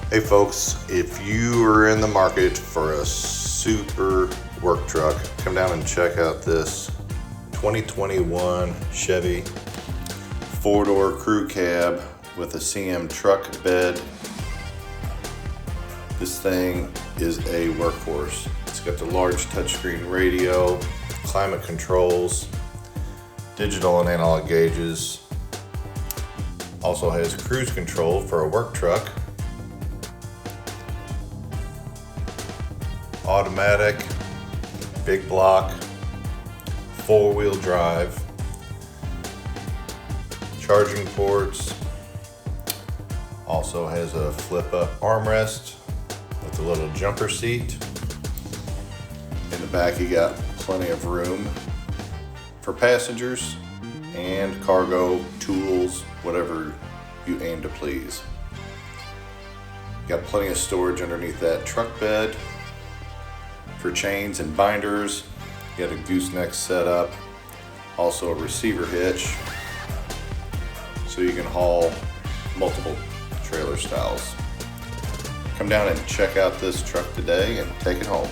Hey folks, if you are in the market for a super work truck, come down and check out this 2021 Chevy 4-door crew cab with a CM truck bed. This thing is a workhorse. It's got the large touchscreen radio, climate controls, digital and analog gauges. Also has cruise control for a work truck. Automatic, big block, 4-wheel drive, charging ports. Also has a flip up armrest with a little jumper seat. In the back you got plenty of room for passengers and cargo, tools, whatever you aim to please. Got plenty of storage underneath that truck bed for chains and binders. You got a gooseneck setup, also a receiver hitch, so you can haul multiple trailer styles. Come down and check out this truck today and take it home.